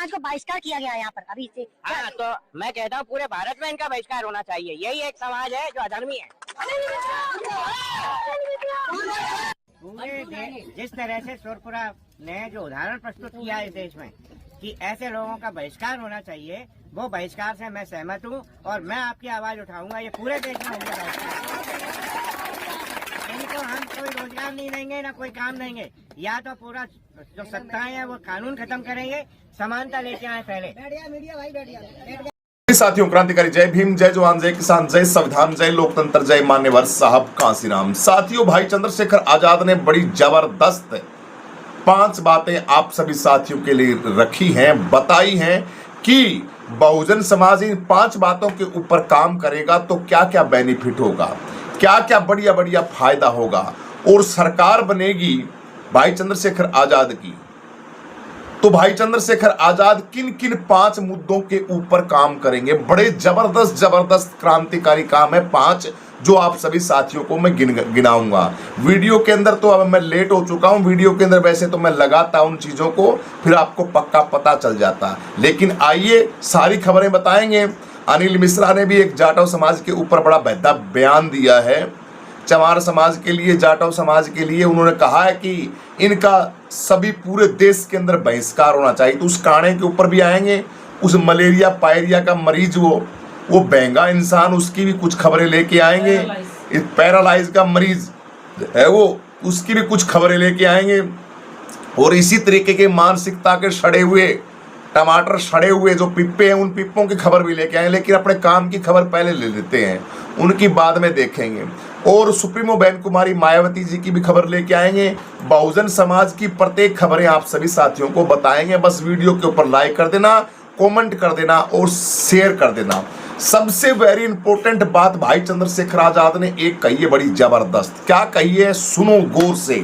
समाज को बहिष्कार किया गया है यहाँ पर अभी से। हाँ, तो मैं कहता हूँ पूरे भारत में इनका बहिष्कार होना चाहिए। यही एक समाज है जो अधर्मी है। जिस तरह से शोरपुरा ने जो उदाहरण प्रस्तुत किया है इस देश में कि ऐसे लोगों का बहिष्कार होना चाहिए, वो बहिष्कार से मैं सहमत हूँ और मैं आपकी आवाज उठाऊंगा। ये पूरे देश में होंगे बहिष्कार। इनको हम कोई रोजगार नहीं देंगे, ना कोई काम देंगे। या तो पूरा जो सत्ताएं है वो कानून खत्म करेंगे, समानता लेके आए पहले। साथियों, क्रांतिकारी जय भीम, जय जवान, जय किसान, जय संविधान, जय लोकतंत्र, जय मान्यवर साहब कांसीराम। साथियों, भाई चंद्रशेखर आजाद ने बड़ी जबरदस्त 5 बातें आप सभी साथियों के लिए रखी हैं, बताई हैं कि बहुजन समाज इन 5 बातों के ऊपर काम करेगा तो क्या क्या बेनिफिट होगा, क्या क्या बढ़िया बढ़िया फायदा होगा और सरकार बनेगी भाई चंद्रशेखर आजाद की। तो भाई चंद्रशेखर आजाद किन किन 5 मुद्दों के ऊपर काम करेंगे। बड़े जबरदस्त क्रांतिकारी काम है 5, जो आप सभी साथियों को मैं गिनाऊंगा। वीडियो के अंदर तो अब मैं लेट हो चुका हूं। वीडियो के अंदर वैसे तो मैं लगाता उन चीजों को, फिर आपको पक्का पता चल जाता। लेकिन आइए सारी खबरें बताएंगे। अनिल मिश्रा ने भी एक जाटव समाज के ऊपर बड़ा बेहदा बयान दिया है। चमार समाज के लिए, जाटव समाज के लिए उन्होंने कहा है कि इनका सभी पूरे देश के अंदर बहिष्कार होना चाहिए। तो उस कांडे के ऊपर भी आएंगे। उस मलेरिया पायरिया का मरीज, वो बेंगा इंसान, उसकी भी कुछ खबरें लेके आएंगे। इस पैरालाइज का मरीज है वो, उसकी भी कुछ खबरें लेके आएंगे। और इसी तरीके के मानसिकता के सड़े हुए टमाटर, सड़े हुए जो पिप्पे हैं, उन पिप्पों की खबर भी लेके आएंगे। लेकिन अपने काम की खबर पहले ले लेते हैं, उनकी बाद में देखेंगे। और सुप्रीमो बहन कुमारी मायावती जी की भी खबर लेके आएंगे। बहुजन समाज की प्रत्येक खबरें आप सभी साथियों को बताएंगे। बस वीडियो के ऊपर लाइक कर देना, कमेंट कर देना और शेयर कर देना। सबसे वेरी इंपॉर्टेंट बात भाई चंद्रशेखर आजाद ने एक कही है, बड़ी जबरदस्त। क्या कही है, सुनो गौर से।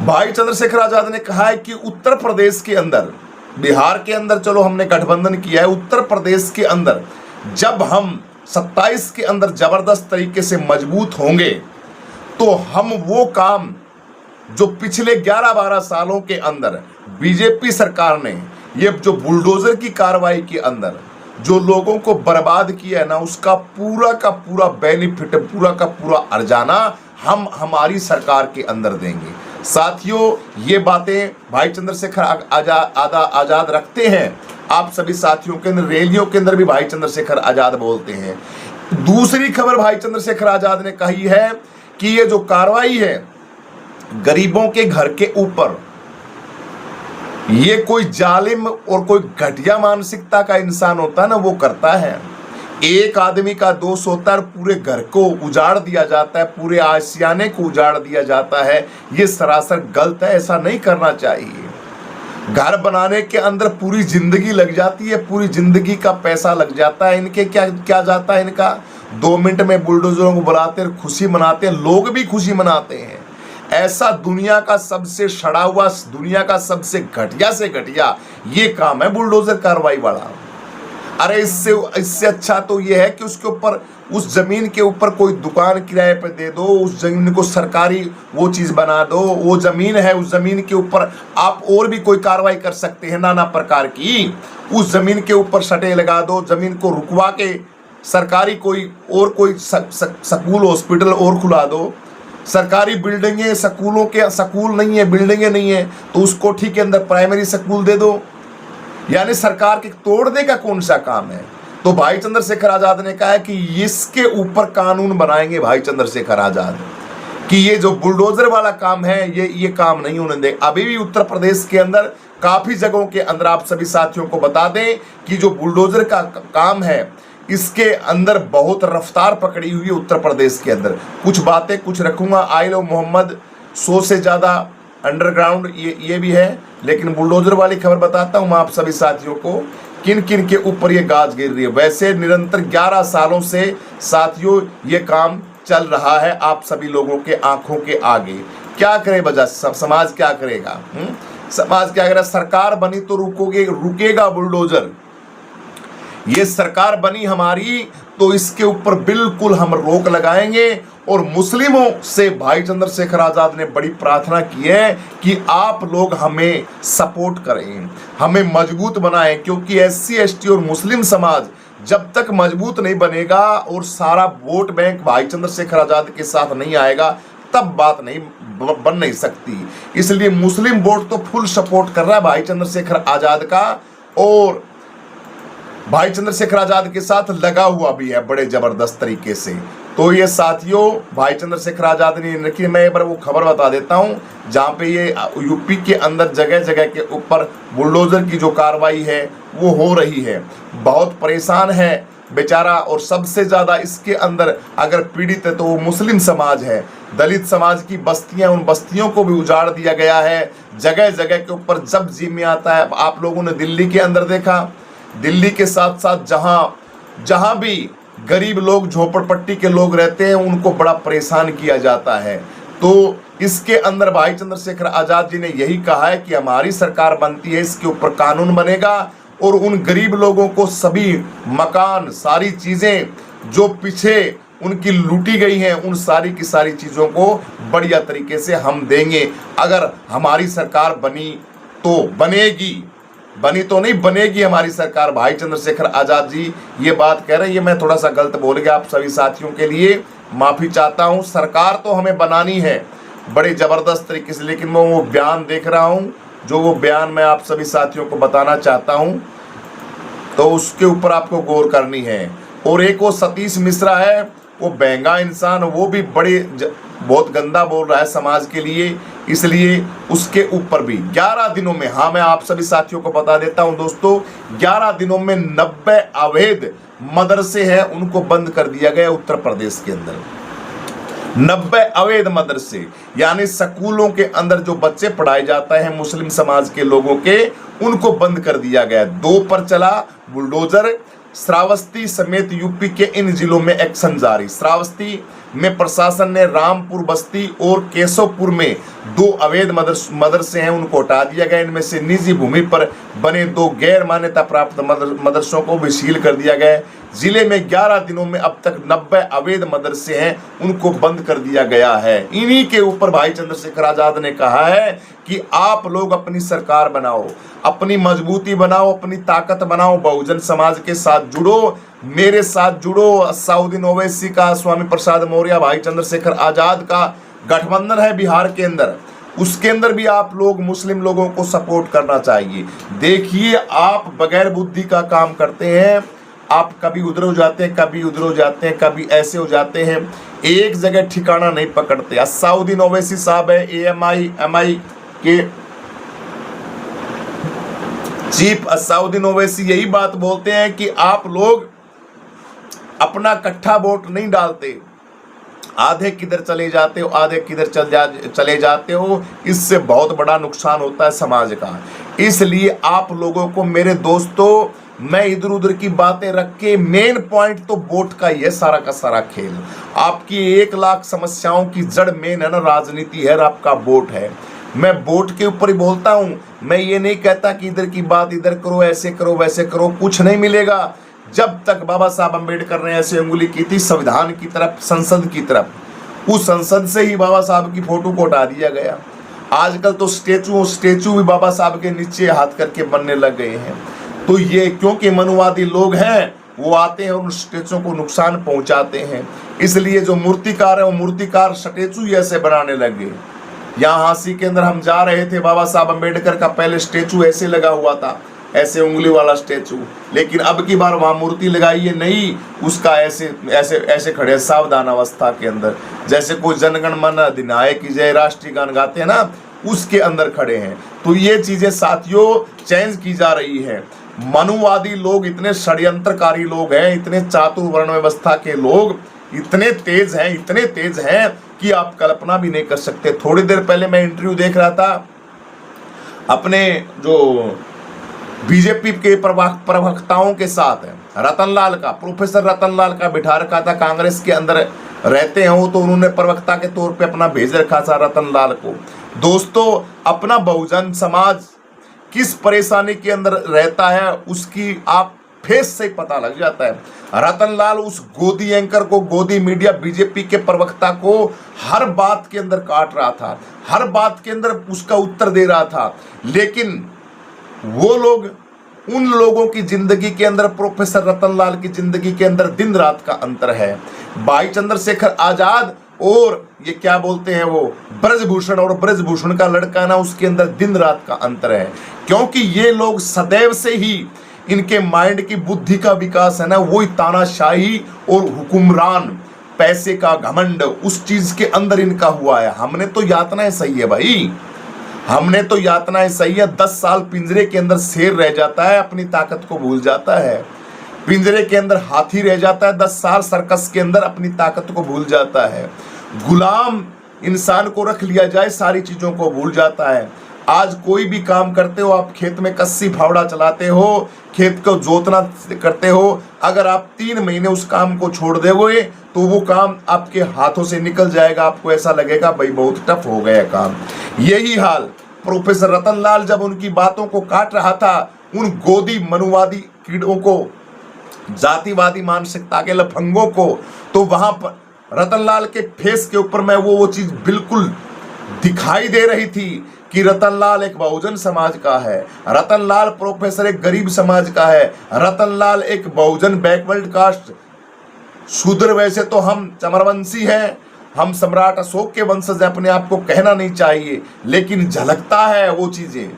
भाई चंद्रशेखर आजाद ने कहा है कि उत्तर प्रदेश के अंदर, बिहार के अंदर चलो हमने गठबंधन किया है, उत्तर प्रदेश के अंदर जब हम 27 के अंदर जबरदस्त तरीके से मजबूत होंगे तो हम वो काम जो पिछले 11-12 सालों के अंदर बीजेपी सरकार ने ये जो बुलडोजर की कार्रवाई के अंदर जो लोगों को बर्बाद किया है ना, उसका पूरा का पूरा बेनिफिट, पूरा का पूरा अर्जाना हम हमारी सरकार के अंदर देंगे। साथियों, ये बातें भाई चंद्रशेखर आजाद रखते हैं। आप सभी साथियों के अंदर रैलियों के अंदर भी भाई चंद्रशेखर आजाद बोलते हैं। दूसरी खबर भाई चंद्रशेखर आजाद ने कही है कि ये जो कार्रवाई है गरीबों के घर के ऊपर, ये कोई जालिम और कोई घटिया मानसिकता का इंसान होता है ना, वो करता है। एक आदमी का दोष होता है, पूरे घर को उजाड़ दिया जाता है, पूरे आशियाने को उजाड़ दिया जाता है। ये सरासर गलत है, ऐसा नहीं करना चाहिए। घर बनाने के अंदर पूरी जिंदगी लग जाती है, पूरी जिंदगी का पैसा लग जाता है। इनके क्या जाता है, इनका 2 मिनट में बुलडोजरों को बुलाते हैं, खुशी मनाते हैं, लोग भी खुशी मनाते हैं। ऐसा दुनिया का सबसे सड़ा हुआ, दुनिया का सबसे घटिया से घटिया ये काम है बुलडोजर कार्रवाई वाला। अरे इससे अच्छा तो ये है कि उसके ऊपर, उस जमीन के ऊपर कोई दुकान किराए पे दे दो, उस जमीन को सरकारी वो चीज बना दो। वो जमीन है, उस जमीन के ऊपर आप और भी कोई कार्रवाई कर सकते हैं नाना प्रकार की। उस जमीन के ऊपर सटे लगा दो, जमीन को रुकवा के सरकारी कोई स्कूल, हॉस्पिटल और खुला दो। सरकारी बिल्डिंगें, स्कूलों के स्कूल नहीं है, बिल्डिंगें नहीं है, तो उस कोठी के अंदर प्राइमरी स्कूल दे दो। यानी सरकार के तोड़ने का कौन सा काम है। तो भाई चंद्रशेखर आजाद ने कहा है कि इसके ऊपर कानून बनाएंगे भाई चंद्रशेखर आजाद, कि ये जो बुलडोजर वाला काम है ये काम नहीं होने देंगे। अभी भी उत्तर प्रदेश के अंदर काफी जगहों के अंदर आप सभी साथियों को बता दें कि जो बुलडोजर का काम है, इसके अंदर बहुत रफ्तार पकड़ी हुई है उत्तर प्रदेश के अंदर। कुछ बातें कुछ रखूंगा। आइल मोहम्मद 100 से ज्यादा अंडरग्राउंड ये भी है। लेकिन बुलडोजर वाली खबर बताता हूं मैं आप सभी साथियों को, किन किन के ऊपर ये गाज गिर रही है। वैसे निरंतर 11 सालों से साथियों ये काम चल रहा है आप सभी लोगों के आंखों के आगे। क्या करे वजह, समाज क्या करेगा? समाज क्या करेगा? सरकार बनी तो रुकेगा बुलडोजर। ये सरकार बनी हमारी तो इसके ऊपर बिल्कुल हम रोक लगाएंगे। और मुस्लिमों से भाई चंद्रशेखर आजाद ने बड़ी प्रार्थना की है कि आप लोग हमें सपोर्ट करें, हमें मजबूत बनाएं, क्योंकि SC ST और मुस्लिम समाज जब तक मजबूत नहीं बनेगा और सारा वोट बैंक भाई चंद्रशेखर आजाद के साथ नहीं आएगा तब बात नहीं बन नहीं सकती। इसलिए मुस्लिम वोट तो फुल सपोर्ट कर रहा है भाई चंद्रशेखर आजाद का, और भाई चंद्रशेखर आजाद के साथ लगा हुआ भी है बड़े जबरदस्त तरीके से। तो ये साथियों, भाई चंद्रशेखर आजाद ने रखी, मैं एक बार वो खबर बता देता हूं जहां पे ये यूपी के अंदर जगह जगह के ऊपर बुलडोजर की जो कार्रवाई है वो हो रही है। बहुत परेशान है बेचारा, और सबसे ज्यादा इसके अंदर अगर पीड़ित है तो वो मुस्लिम समाज है। दलित समाज की बस्तियां, उन बस्तियों को भी उजाड़ दिया गया है जगह जगह के ऊपर। जब जी में आता है, आप लोगों ने दिल्ली के अंदर देखा, दिल्ली के साथ साथ जहां भी गरीब लोग, झोपड़पट्टी के लोग रहते हैं, उनको बड़ा परेशान किया जाता है। तो इसके अंदर भाई चंद्रशेखर आजाद जी ने यही कहा है कि हमारी सरकार बनती है, इसके ऊपर कानून बनेगा और उन गरीब लोगों को सभी मकान, सारी चीजें जो पीछे उनकी लूटी गई हैं, उन सारी की सारी चीजों को बढ़िया तरीके से हम देंगे। अगर हमारी सरकार बनी तो बनेगी, बनी तो नहीं बनेगी हमारी सरकार। भाई चंद्रशेखर आजाद जी ये बात कह रहे हैं। ये मैं थोड़ा सा गलत बोल गया, आप सभी साथियों के लिए माफी चाहता हूं। सरकार तो हमें बनानी है बड़े जबरदस्त तरीके से, लेकिन मैं वो बयान देख रहा हूं, जो वो बयान मैं आप सभी साथियों को बताना चाहता हूं, तो उसके ऊपर आपको गौर करनी है। और एक वो सतीश मिश्रा है, वो बेंगा इंसान, वो भी बहुत गंदा बोल रहा है समाज के लिए, इसलिए उसके ऊपर भी 11 दिनों में, हाँ मैं आप सभी साथियों को बता देता हूं दोस्तों, 11 दिनों में 90 अवैध मदरसे हैं उनको बंद कर दिया गया उत्तर प्रदेश के अंदर। 90 अवैध मदरसे, यानी स्कूलों के अंदर जो बच्चे पढ़ाए जाते हैं मुस्लिम समाज के लोगों के, उनको बंद कर दिया गया। 2 पर चला बुलडोजर। श्रावस्ती समेत यूपी के इन जिलों में एक्शन जारी। श्रावस्ती में प्रशासन ने रामपुर बस्ती और केशवपुर में 2 अवैध मदरसे हैं, उनको हटा दिया गया। इनमें से निजी भूमि पर बने 2 गैर मान्यता प्राप्त मदरसों को भी सील कर दिया गया। जिले में 11 दिनों में अब तक 90 अवैध मदरसे हैं, उनको बंद कर दिया गया है। इन्हीं के ऊपर भाई चंद्रशेखर आजाद ने कहा है कि आप लोग अपनी सरकार बनाओ, अपनी मजबूती बनाओ, अपनी ताकत बनाओ, बहुजन समाज के साथ जुड़ो, मेरे साथ जुड़ो। असाउद्दीन ओवैसी का, स्वामी प्रसाद मौर्य, भाई चंद्रशेखर आजाद का गठबंधन है बिहार के अंदर, उसके अंदर भी आप लोग मुस्लिम लोगों को सपोर्ट करना चाहिए। देखिए, आप बगैर बुद्धि का काम करते हैं, आप कभी उधर हो जाते हैं, कभी उधर हो जाते हैं, कभी ऐसे हो जाते हैं, एक जगह ठिकाना नहीं पकड़ते। असाउद्दीन ओवैसी साहब है AMI के चीफ असाउद्दीन ओवैसी यही बात बोलते हैं कि आप लोग अपना कट्ठा वोट नहीं डालते, आधे किधर चले जाते हो, आधे किधर चले जाते हो, इससे बहुत बड़ा नुकसान होता है समाज का। इसलिए आप लोगों को, मेरे दोस्तों, मैं इधर उधर की बातें रख के, मेन पॉइंट तो वोट का ही है सारा का सारा खेल। आपकी 1 लाख समस्याओं की जड़ मेन है ना, राजनीति है, आपका वोट है। मैं वोट के ऊपर ही बोलता हूं, मैं ये नहीं कहता कि इधर की बात इधर करो, ऐसे करो, वैसे करो, कुछ नहीं मिलेगा। जब तक बाबा साहब अम्बेडकर ने ऐसे उंगली की थी संविधान की तरफ, संसद की तरफ, उस संसद से ही बाबा साहब की फोटो को हटा दिया गया। आजकल तो स्टेचू भी बाबा साहब के नीचे हाथ करके बनने लग गए हैं। तो ये क्योंकि मनुवादी लोग हैं, वो आते हैं और उन स्टेचू को नुकसान पहुंचाते हैं। इसलिए जो मूर्तिकार है, वो मूर्तिकार स्टेचू ही ऐसे बनाने लगे। यहाँ हांसी के अंदर हम जा रहे थे, बाबा साहब अम्बेडकर का पहले स्टेचू ऐसे लगा हुआ था, ऐसे उंगली वाला स्टेचू, लेकिन अब की बार वहां मूर्ति लगाई है नहीं, उसका ऐसे ऐसे ऐसे खड़े, सावधान अवस्था के अंदर, जैसे कोई जनगण मन अधिनायक जय राष्ट्रीय गान गाते हैं ना, उसके अंदर खड़े हैं। तो ये चीजें साथियों चेंज की जा रही है। मनुवादी लोग इतने षड्यंत्रकारी लोग हैं, इतने चातुर वर्ण व्यवस्था के लोग इतने तेज हैं कि आप कल्पना भी नहीं कर सकते। थोड़ी देर पहले मैं इंटरव्यू देख रहा था, अपने जो बीजेपी के प्रवक्ताओं के साथ है, रतनलाल का, प्रोफेसर रतनलाल का बिठा रखा था, कांग्रेस के अंदर रहते हैं वो, तो उन्होंने प्रवक्ता के तौर पे अपना भेज रखा था रतनलाल को। दोस्तों, अपना बहुजन समाज किस परेशानी के अंदर रहता है उसकी आप फेस से ही पता लग जाता है। रतन लाल उस गोदी एंकर को, गोदी मीडिया बीजेपी के प्रवक्ता को हर बात के अंदर काट रहा था, हर बात के अंदर उसका उत्तर दे रहा था, लेकिन वो लोग, उन लोगों की जिंदगी के अंदर, प्रोफेसर रतन लाल की जिंदगी के अंदर दिन रात का अंतर है। भाई चंद्रशेखर आजाद और ये क्या बोलते हैं वो ब्रजभूषण, और ब्रजभूषण का लड़का ना, उसके अंदर दिन रात का अंतर है। क्योंकि ये लोग सदैव से ही, इनके माइंड की बुद्धि का विकास है ना, वही तानाशाही और हुकुमरान, पैसे का घमंड, उस चीज के अंदर इनका हुआ है। हमने तो यातनाएं सही है भाई, हमने तो यातनाएं सही है। 10 साल पिंजरे के अंदर शेर रह जाता है, अपनी ताकत को भूल जाता है। पिंजरे के अंदर हाथी रह जाता है, 10 साल सर्कस के अंदर अपनी ताकत को भूल जाता है। गुलाम इंसान को रख लिया जाए, सारी चीजों को भूल जाता है। आज कोई भी काम करते हो आप, खेत में कस्सी फावड़ा चलाते हो, खेत को जोतना करते हो, अगर आप 3 महीने उस काम को छोड़ दोगे तो वो काम आपके हाथों से निकल जाएगा, आपको ऐसा लगेगा भाई बहुत टफ हो गया काम। यही हाल प्रोफेसर रतन लाल जब उनकी बातों को काट रहा था, उन गोदी मनुवादी कीड़ों को, जातिवादी मानसिकता के लफंगों को, तो वहां पर रतन लाल के फेस के ऊपर में वो चीज बिल्कुल दिखाई दे रही थी कि रतन लाल एक बहुजन समाज का है, रतन लाल प्रोफेसर एक गरीब समाज का है, रतन लाल एक बहुजन बैकवर्ड कास्ट शूद्र। वैसे तो हम चमरवंशी हैं, हम सम्राट अशोक के वंशज, अपने आप को कहना नहीं चाहिए, लेकिन झलकता है वो चीजें।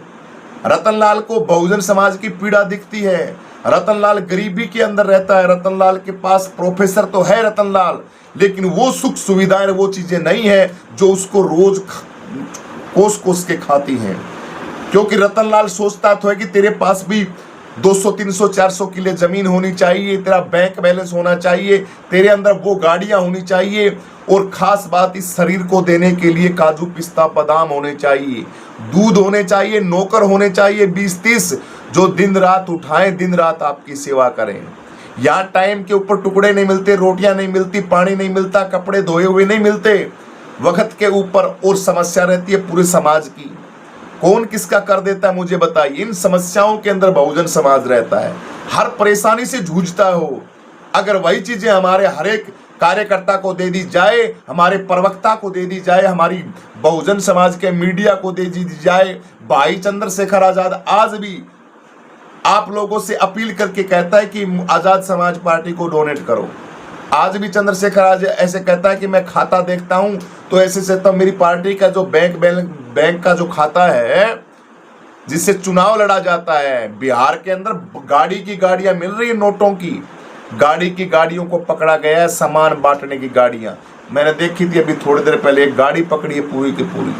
रतन लाल को बहुजन समाज की पीड़ा दिखती है, रतन लाल गरीबी के अंदर रहता है, रतन लाल के पास प्रोफेसर तो है रतन लाल, लेकिन वो सुख सुविधाएं, वो चीजें नहीं है जो उसको रोज कोस कोस के खाती हैं। क्योंकि रतन लाल सोचता तो है कि तेरे पास भी 200, 300, 400 किले जमीन होनी चाहिए, तेरा बैंक बैलेंस होना चाहिए, तेरे अंदर वो गाड़ियां होनी चाहिए, और खास बात इस शरीर को देने के लिए काजू पिस्ता बादाम होने चाहिए, दूध होने चाहिए, नौकर होने चाहिए 20-30 जो दिन रात उठाएं, दिन रात आपकी सेवा करें। यहाँ टाइम के ऊपर टुकड़े नहीं मिलते, रोटियां नहीं मिलती, पानी नहीं मिलता, कपड़े धोए हुए नहीं मिलते, वक्त के ऊपर और समस्या रहती है पूरे समाज की। कौन किसका कर देता है मुझे बताइए। इन समस्याओं के अंदर बहुजन समाज रहता है, हर परेशानी से जूझता हो। अगर वही चीजें हमारे हर एक कार्यकर्ता को दे दी जाए, हमारे प्रवक्ता को दे दी जाए, हमारी बहुजन समाज के मीडिया को दे दी जाए। भाई चंद्रशेखर आजाद आज भी आप लोगों से अपील करके कहता है कि आजाद समाज पार्टी को डोनेट करो। आज भी चंद्रशेखर आज ऐसे कहता है कि मैं खाता देखता हूं तो ऐसे से तो मेरी पार्टी का जो बैंक का जो खाता है जिससे चुनाव लड़ा जाता है, बिहार के अंदर गाड़ी की गाड़ियां मिल रही है, नोटों की गाड़ी की गाड़ियों को पकड़ा गया है, सामान बांटने की गाड़ियां। मैंने देखी थी अभी थोड़ी देर पहले, एक गाड़ी पकड़ी है पूरी की पूरी,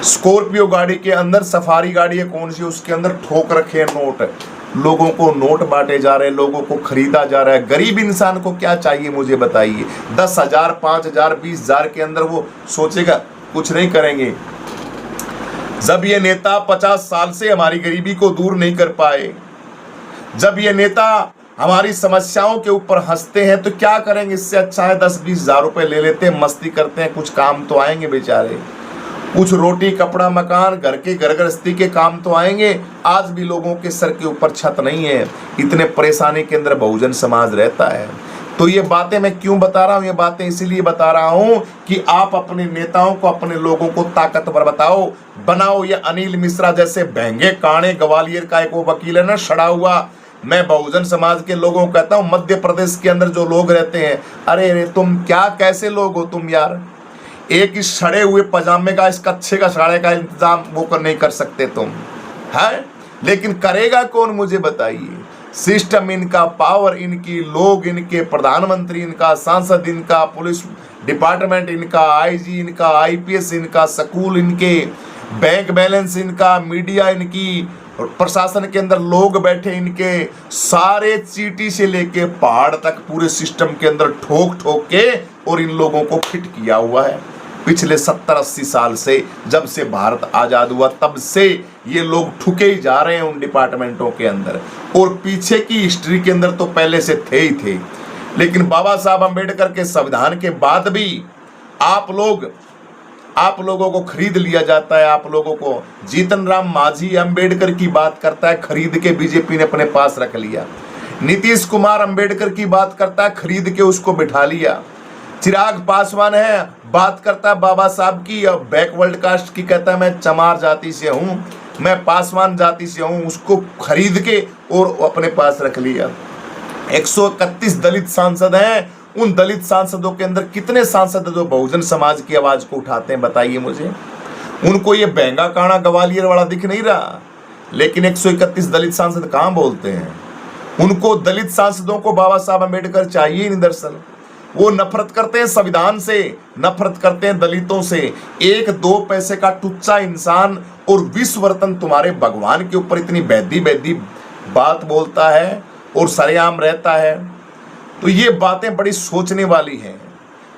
स्कॉर्पियो गाड़ी के अंदर, सफारी गाड़ी है कौन सी, उसके अंदर ठोक रखे हैं नोट, लोगों को नोट बांटे जा रहे हैं, लोगों को खरीदा जा रहा है। गरीब इंसान को क्या चाहिए मुझे बताइए। 10,000, 5,000, 20,000 के अंदर वो सोचेगा कुछ नहीं करेंगे। जब ये नेता 50 साल से हमारी गरीबी को दूर नहीं कर पाए, जब ये नेता हमारी समस्याओं के ऊपर हंसते हैं, तो क्या करेंगे। इससे अच्छा है 10-20 हजार रुपए ले लेते हैं, मस्ती करते हैं, कुछ काम तो आएंगे बेचारे, कुछ रोटी कपड़ा मकान घर के घर गृहस्थी के काम तो आएंगे। आज भी लोगों के सर के ऊपर छत नहीं है, इतने परेशानी के अंदर बहुजन समाज रहता है। तो ये बातें मैं क्यों बता रहा हूँ, ये बातें इसीलिए बता रहा हूँ कि आप अपने नेताओं को, अपने लोगों को ताकतवर बनाओ। ये अनिल मिश्रा जैसे भैंगे काणे, ग्वालियर का एक वो वकील है ना सड़ा हुआ, मैं बहुजन समाज के लोगों को कहता हूँ, मध्य प्रदेश के अंदर जो लोग रहते हैं, अरे तुम क्या कैसे लोग हो तुम यार। एक इस सड़े हुए पजामे का, इस कच्छे का साड़े का इंतजाम वो नहीं कर सकते तुम, है। लेकिन करेगा कौन मुझे बताइए। सिस्टम इनका, पावर इनकी, लोग इनके, प्रधानमंत्री इनका, सांसद इनका, पुलिस डिपार्टमेंट इनका, आईजी इनका, आईपीएस इनका, स्कूल इनके, बैंक बैलेंस इनका, मीडिया इनकी, प्रशासन के अंदर लोग बैठे इनके, सारे चीटी से लेके पहाड़ तक पूरे सिस्टम के अंदर ठोक ठोक के और इन लोगों को फिट किया हुआ है। पिछले 70-80 साल से, जब से भारत आजाद हुआ तब से ये लोग ठुके ही जा रहे हैं उन डिपार्टमेंटों के अंदर, और पीछे की हिस्ट्री के अंदर तो पहले से थे ही थे। लेकिन बाबा साहब अम्बेडकर के संविधान के बाद भी आप लोगों को खरीद लिया जाता है। आप लोगों को जीतन राम मांझी अम्बेडकर की बात करता है, खरीद के बीजेपी ने अपने पास रख लिया। नीतीश कुमार अंबेडकर की बात करता है, खरीद के उसको बिठा लिया। चिराग पासवान है, बात करता है बाबा साहब की और बैकवर्ड कास्ट की, कहता है मैं चमार जाति से हूं, मैं पासवान जाति से हूं, उसको खरीद के और अपने पास रख लिया। 131 दलित सांसद हैं, उन दलित सांसदों के अंदर कितने सांसद जो बहुजन समाज की आवाज को उठाते हैं बताइए मुझे। उनको ये बहंगा काना ग्वालियर वाला दिख नहीं रहा, लेकिन 131 दलित सांसद कहां बोलते हैं। उनको दलित सांसदों को बाबा साहब अम्बेडकर चाहिए नहीं। दरअसल वो नफरत करते हैं संविधान से, नफरत करते हैं दलितों से। 1-2 पैसे का टुच्चा इंसान और विश्ववर्तन तुम्हारे भगवान के ऊपर इतनी बैदी बात बोलता है और सरेआम रहता है। तो ये बातें बड़ी सोचने वाली हैं,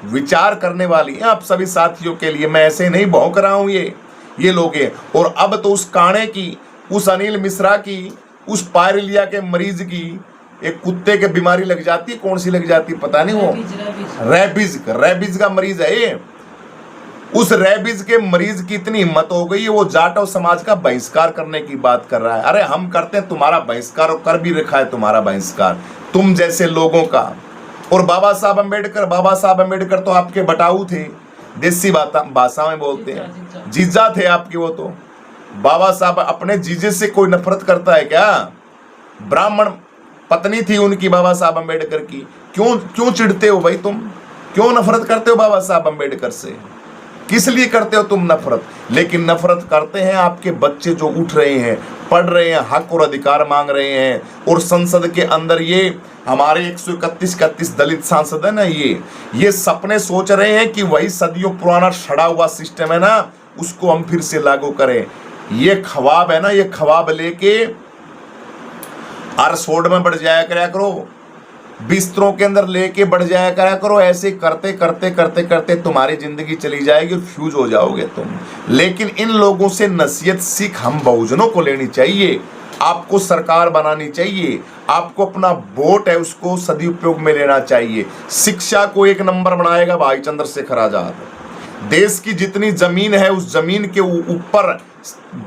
विचार करने वाली हैं आप सभी साथियों के लिए। मैं ऐसे नहीं भौंक रहा हूं, ये लोग हैं। और अब तो उस काणे की, उस अनिल मिश्रा की, उस पायरिलिया के मरीज की, एक कुत्ते के बीमारी लग जाती है, कौन सी लग जाती है पता नहीं, वो रेबीज का मरीज है ये। उस रेबीज के मरीज की इतनी हिम्मत हो गई है, वो जाटव समाज का बहिष्कार करने की बात कर रहा है। अरे हम करते हैं तुम्हारा बहिष्कार और कर भी रखा है तुम्हारा बहिष्कार, तुम जैसे लोगों का। और बाबा साहब अम्बेडकर तो आपके बटाऊ थे, देसी भाषा में बोलते हैं, जीजा थे आपके वो तो। बाबा साहब अपने जीजे से कोई नफरत करता है क्या? ब्राह्मण पत्नी थी उनकी बाबा साहब अम्बेडकर की, क्यों चिढ़ते हो भाई तुम? क्यों नफरत करते हो बाबा साहब अम्बेडकर से? किस लिए करते हो तुम नफरत? लेकिन नफरत करते हैं आपके बच्चे जो उठ रहे हैं, पढ़ रहे हैं, हक और अधिकार मांग रहे हैं। और संसद के अंदर ये हमारे 131 दलित सांसद है ना, ये सपने सोच रहे हैं कि वही सदियों पुराना सड़ा हुआ सिस्टम है ना, उसको हम फिर से लागू करें। ये ख्वाब है ना, ये ख्वाब लेके अरसोड में बढ़ जाया करा करो, बिस्तरों के अंदर लेके बढ़ जाया करा करो। ऐसे करते करते तुम्हारी जिंदगी चली जाएगी और फ्यूज हो जाओगे तुम। लेकिन इन लोगों से नसीहत सीख हम बहुजनों को लेनी चाहिए। आपको सरकार बनानी चाहिए, आपको अपना वोट है उसको सदुपयोग में लेना चाहिए। शिक्षा को 1 नंबर बनाएगा भाई चंद्रशेखर आजाद। देश की जितनी जमीन है उस जमीन के ऊपर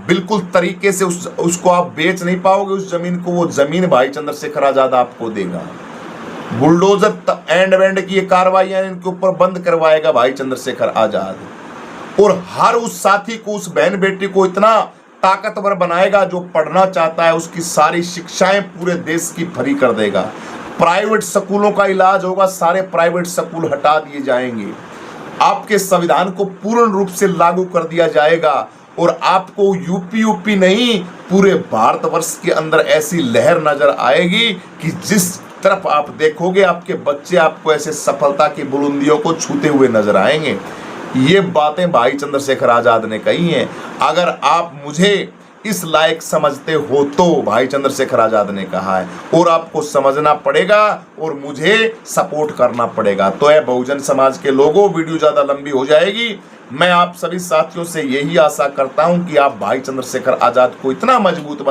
बिल्कुल तरीके से उसको आप बेच नहीं पाओगे उस जमीन को, वो जमीन भाई चंद्रशेखर आजाद आपको देगा। बुलडोजर एंड वेंड की ये कार्रवाइयां इनके ऊपर बंद करवाएगा भाई चंद्रशेखर आजाद। और हर उस साथी को, उस बहन बेटी को इतना ताकतवर बनाएगा जो पढ़ना चाहता है, उसकी सारी शिक्षाएं पूरे देश की फ्री कर देगा। प्राइवेट स्कूलों का इलाज होगा, सारे प्राइवेट स्कूल हटा दिए जाएंगे। आपके संविधान को पूर्ण रूप से लागू कर दिया जाएगा और आपको यूपी नहीं पूरे भारतवर्ष के अंदर ऐसी लहर नजर आएगी कि जिस तरफ आप देखोगे आपके बच्चे आपको ऐसे सफलता की बुलंदियों को छूते हुए नजर आएंगे। ये बातें भाई चंद्रशेखर आजाद ने कही हैं। अगर आप मुझे इस लायक समझते हो तो भाई चंद्रशेखर आजाद ने कहा है, और आपको समझना पड़ेगा और मुझे सपोर्ट करना पड़ेगा। तो है बहुजन समाज के लोगों, वीडियो ज्यादा लंबी हो जाएगी। मैं आप सभी साथियों से यही आशा करता हूं कि आप भाई चंद्रशेखर आजाद को इतना मजबूत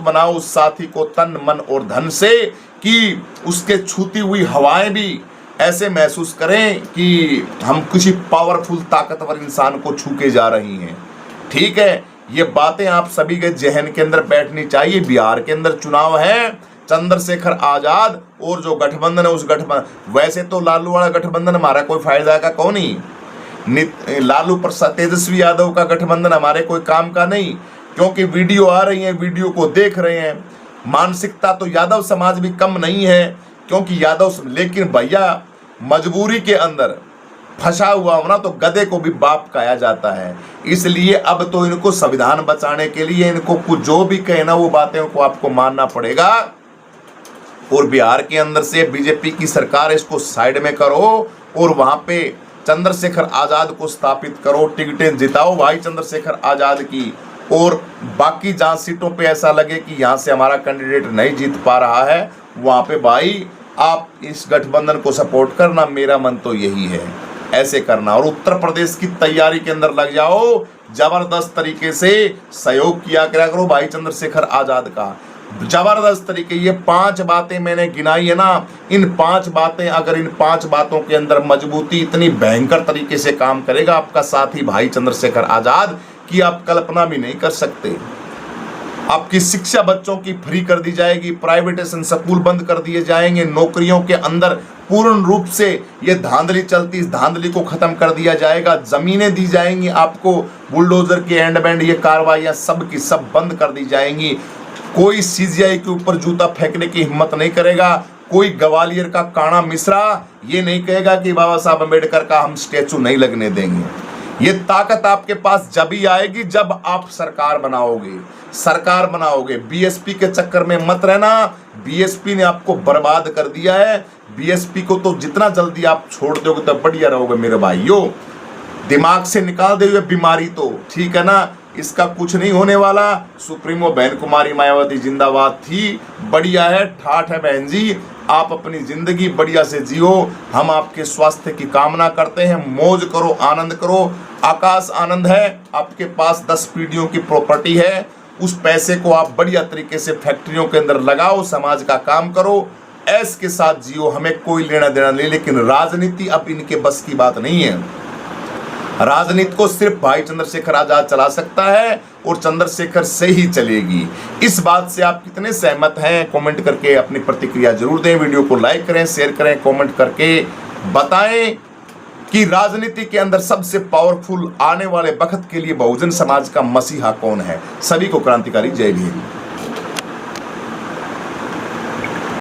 बनाओ उस साथी को तन मन और धन से कि उसके छूती हुई हवाएं भी ऐसे महसूस करें कि हम किसी पावरफुल ताकतवर इंसान को छू के जा रही हैं। ठीक है, ये बातें आप सभी के जहन के अंदर बैठनी चाहिए। बिहार के अंदर चुनाव है, चंद्रशेखर आजाद और जो गठबंधन है उस गठबंधन, वैसे तो लालू वाला गठबंधन हमारा कोई फायदा का कौन ही, लालू प्रसाद तेजस्वी यादव का गठबंधन हमारे कोई काम का नहीं, क्योंकि वीडियो आ रही है, वीडियो को देख रहे हैं। मानसिकता तो यादव समाज भी कम नहीं है, क्योंकि लेकिन भैया मजबूरी के अंदर फंसा हुआ होना तो गधे को भी बाप कहा जाता है। इसलिए अब तो इनको संविधान बचाने के लिए इनको कुछ जो भी कहना वो बातें को आपको मानना पड़ेगा। और बिहार के अंदर से बीजेपी की सरकार, इसको साइड में करो और वहां पे चंद्रशेखर आजाद को स्थापित करो, टिकटें जिताओ भाई चंद्रशेखर आजाद की। और बाकी जहां सीटों पे ऐसा लगे कि यहां से हमारा कैंडिडेट नहीं जीत पा रहा है, वहां पे भाई आप इस गठबंधन को सपोर्ट करना। मेरा मन तो यही है, ऐसे करना। और उत्तर प्रदेश की तैयारी के अंदर लग जाओ, जबरदस्त तरीके से सहयोग किया करो भाई चंद्रशेखर आजाद का, जबरदस्त तरीके। ये 5 बातें मैंने गिनाई है ना, इन 5 बातें, अगर इन 5 बातों के अंदर मजबूती इतनी भयंकर तरीके से काम करेगा आपका साथी भाई चंद्रशेखर आजाद, कि आप कल्पना भी नहीं कर सकते। आपकी शिक्षा बच्चों की फ्री कर दी जाएगी, प्राइवेटेशन स्कूल बंद कर दिए जाएंगे, नौकरियों के अंदर पूर्ण रूप से ये धांधली चलती, इस धांधली को खत्म कर दिया जाएगा, जमीनें दी जाएंगी आपको, बुलडोजर के एंड बैंड ये कार्रवाइयां सब की सब बंद कर दी जाएंगी। कोई सीजीआई के ऊपर जूता फेंकने की हिम्मत नहीं करेगा, कोई ग्वालियर का काना मिश्रा ये नहीं कहेगा कि बाबा साहब अम्बेडकर का हम स्टैचू नहीं लगने देंगे। ये ताकत आपके पास जब ही आएगी जब आप सरकार बनाओगे। बीएसपी के चक्कर में मत रहना, बीएसपी ने आपको बर्बाद कर दिया है। बीएसपी को तो जितना जल्दी आप छोड़ दोगे तो बढ़िया रहोगे मेरे भाइयों। दिमाग से निकाल दे हुए बीमारी तो, ठीक है ना, इसका कुछ नहीं होने वाला। सुप्रीमो बहन कुमारी मायावती जिंदाबाद थी, बढ़िया है, ठाठ है बहन जी, आप अपनी जिंदगी बढ़िया से जियो। हम आपके स्वास्थ्य की कामना करते हैं, मौज करो, आनंद करो। आकाश आनंद है, आपके पास 10 पीढ़ियों की प्रॉपर्टी है, उस पैसे को आप बढ़िया तरीके से फैक्ट्रियों के अंदर लगाओ, समाज का काम करो, ऐश के साथ जियो, हमें कोई लेना देना नहीं। लेकिन राजनीति अब इनके बस की बात नहीं है। राजनीति को सिर्फ भाई चंद्रशेखर आजाद चला सकता है और चंद्रशेखर से ही चलेगी। इस बात से आप कितने सहमत हैं कमेंट करके अपनी प्रतिक्रिया जरूर दें। वीडियो को लाइक करें, शेयर करें, कमेंट करके बताएं कि राजनीति के अंदर सबसे पावरफुल आने वाले वक्त के लिए बहुजन समाज का मसीहा कौन है। सभी को क्रांतिकारी जय भीम।